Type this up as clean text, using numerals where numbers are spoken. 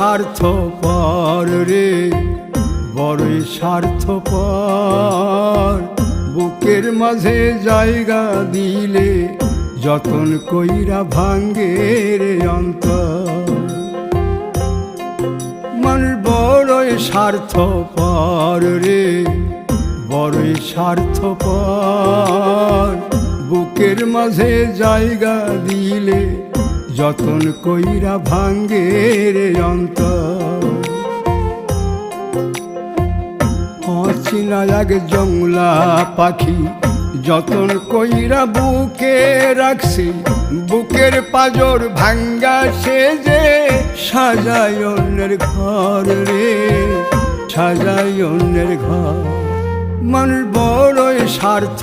স্বার্থপর রে, বড়ই স্বার্থপর। বুকের মাঝে জায়গা দিলে যতন কইরা ভাঙ্গে রে অন্তর। মানুষ বড়ই স্বার্থপর রে, বড়ই স্বার্থপর। বুকের মাঝে জায়গা দিলে যতন কইরা ভাঙ্গে রে অন্তর। অচিনা এক জংলা পাখি যতন কইরা বুকে রাখছি, বুকের পাজর ভাঙ্গা সে যে সাজায় অন্যের ঘর রে, সাজায় অন্যের ঘর। মানুষ বড়ই স্বার্থ